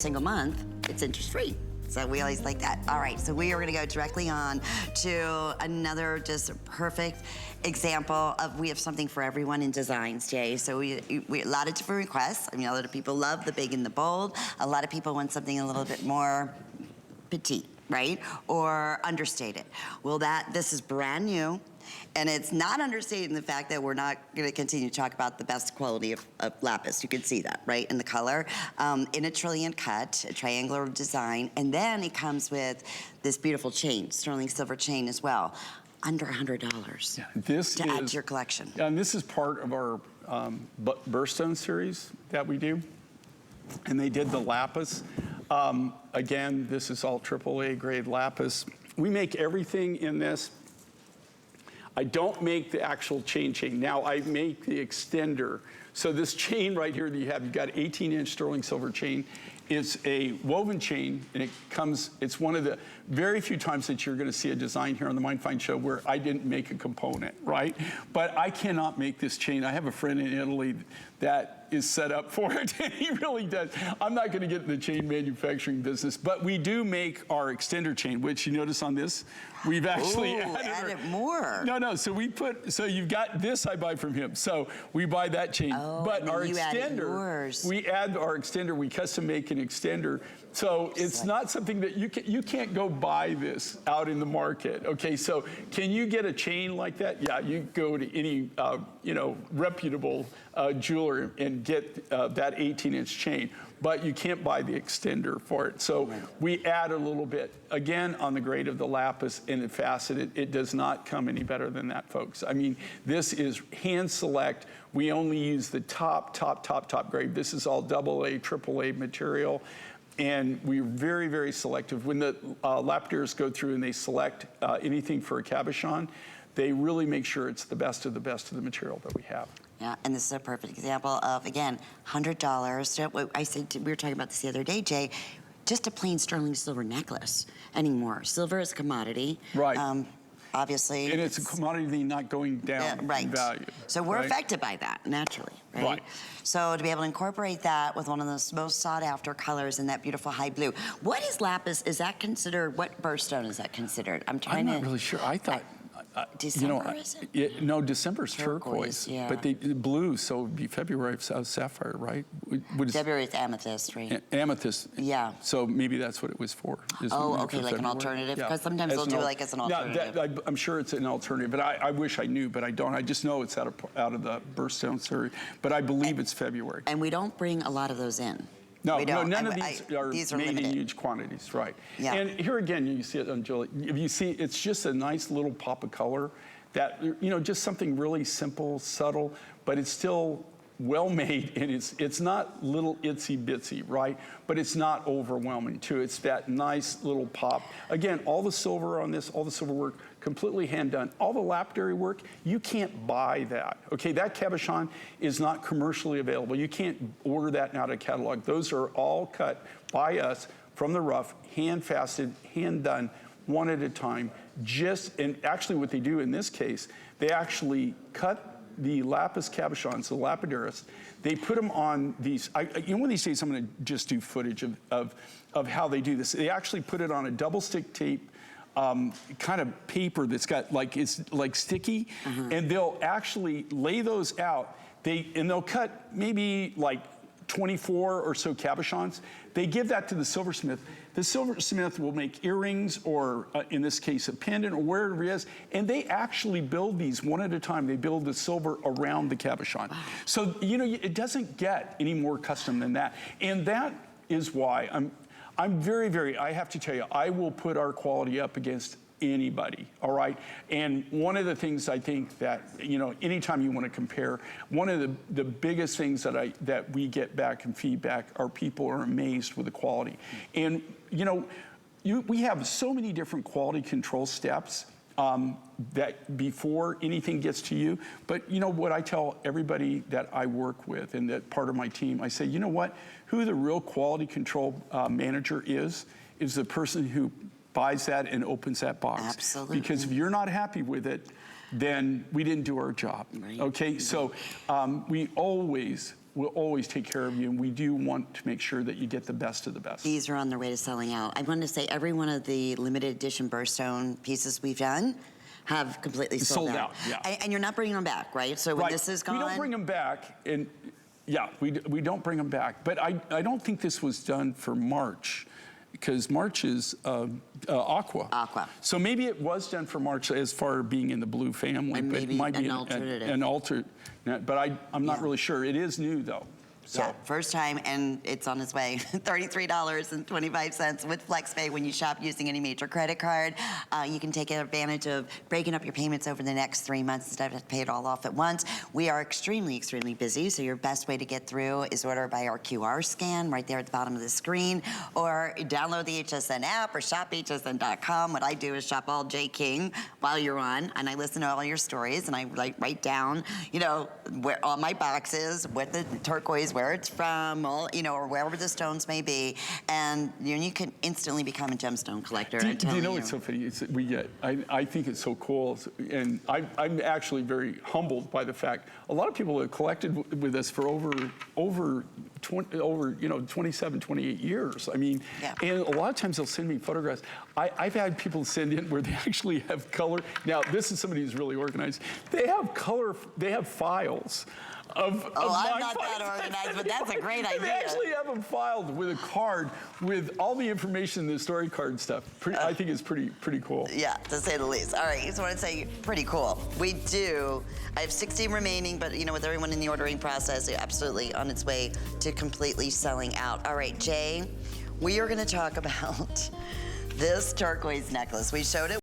single month, it's interest free. So we always like that. All right, so we are gonna go directly on to another just perfect example of, we have something for everyone in designs, Jay. So we a lot of different requests. I mean, a lot of people love the big and the bold. A lot of people want something a little bit more petite, right? Or understated. Well, this is brand new. And it's not understated in the fact that we're not gonna continue to talk about the best quality of lapis. You can see that, right, in the color. In a trillion cut, a triangular design, and then it comes with this beautiful chain, sterling silver chain as well. Under $100 to add to your collection. Yeah, and this is part of our birthstone series that we do. And they did the lapis. Again, this is all AAA grade lapis. We make everything in this. I don't make the actual chain. Now I make the extender. So this chain right here that you've got 18-inch sterling silver chain. It's a woven chain, and it's one of the very few times that you're gonna see a design here on the Mind Find show where I didn't make a component, right? But I cannot make this chain. I have a friend in Italy that is set up for it, and he really does. I'm not gonna get in the chain manufacturing business, but we do make our extender chain, which you notice on this, we've actually added more. No, so you've got this I buy from him. So we buy that chain. But our extender, we add our extender, we custom make an extender. So it's not something that you can't go buy this out in the market. Okay, so can you get a chain like that? Yeah, you go to any reputable jeweler and get that 18-inch chain, but you can't buy the extender for it. So we add a little bit, again, on the grade of the lapis and the faceted. It does not come any better than that, folks. I mean, this is hand select. We only use the top grade. This is all AA, AAA material. And we're very, very selective. When the lapidars go through and they select anything for a cabochon, they really make sure it's the best of the material that we have. Yeah, and this is a perfect example of, again, $100. I said, we were talking about this the other day, Jay, just a plain sterling silver necklace anymore. Silver is a commodity. Right. Obviously. And it's a commodity not going down in value. So we're affected by that, naturally, right? So to be able to incorporate that with one of the most sought after colors in that beautiful high blue. What is lapis? Is that considered, what birthstone is that considered? I'm not really sure. I thought, December, is it? No, December's turquoise. Yeah. But blue, so it would be February of sapphire, right? February is amethyst, right? Amethyst. Yeah. So maybe that's what it was for. Oh, okay, like an alternative? Because sometimes they'll do like as an alternative. Yeah, I'm sure it's an alternative, but I wish I knew, but I don't. I just know it's out of the birthstone series, but I believe it's February. And we don't bring a lot of those in. No, none of these are made in huge quantities, right? Yeah. And here again, you see it on Julie. If you see, it's just a nice little pop of color that, just something really simple, subtle, but it's still well made, and it's not little itsy bitsy, right? But it's not overwhelming too. It's that nice little pop. Again, all the silver on this, all the silver work, completely hand done. All the lapidary work, you can't buy that. Okay, that cabochon is not commercially available. You can't order that out of a catalog. Those are all cut by us from the rough, hand faceted, hand done, one at a time. And actually what they do in this case, they actually cut the lapis cabochons, the lapidarists, they put them on these, one of these days I'm gonna just do footage of how they do this. They actually put it on a double stick tape kind of paper that's got it's like sticky, and they'll actually lay those out. They'll cut maybe like 24 or so cabochons. They give that to the silversmith. The silversmith will make earrings, or in this case, a pendant, or wherever it is, and they actually build these one at a time. They build the silver around the cabochon. So, it doesn't get any more custom than that. And that is why I'm very, very, I have to tell you, I will put our quality up against anybody, all right? And one of the things I think that, anytime you want to compare, one of the biggest things that we get back in feedback are people are amazed with the quality. And, we have so many different quality control steps that before anything gets to you. But what I tell everybody that I work with and that part of my team, I say, you know what? Who the real quality control manager is the person who buys that and opens that box. Absolutely. Because if you're not happy with it, then we didn't do our job. Right. Okay, so we always we'll always take care of you, and we do want to make sure that you get the best of the best. These are on their way to selling out. I wanted to say every one of the limited edition birthstone pieces we've done have completely sold out. Yeah. And you're not bringing them back, right? So when this is gone, we don't bring them back, and yeah, we don't bring them back. But I don't think this was done for March, because March is aqua. Aqua. So maybe it was done for March as far as being in the blue family, and but maybe it might be an alternative. An alternate. But I'm not really sure. It is new though. So. Yeah, first time, and it's on its way. $33.25 with FlexPay when you shop using any major credit card. You can take advantage of breaking up your payments over the next 3 months instead of having to pay it all off at once. We are extremely, extremely busy, so your best way to get through is order by our QR scan right there at the bottom of the screen, or download the HSN app or shophsn.com. What I do is shop all J. King while you're on, and I listen to all your stories, and I write down, you know, where all my boxes, what the turquoise, where it's from, all, you know, or wherever the stones may be, and you can instantly become a gemstone collector. Do you know what's so funny? I think it's so cool, and I'm actually very humbled by the fact a lot of people have collected with us for over 27, 28 years. I mean, and a lot of times they'll send me photographs. I've had people send in where they actually have color. Now, this is somebody who's really organized. They have color, they have files of I'm not that organized, but that's a great idea. They actually have them filed with a card with all the information, the story card stuff. I think it's pretty cool. Yeah, to say the least. All right, just want to say, pretty cool. I have 60 remaining, but you know, with everyone in the ordering process, absolutely on its way to completely selling out. All right, Jay, we are going to talk about this turquoise necklace. We showed it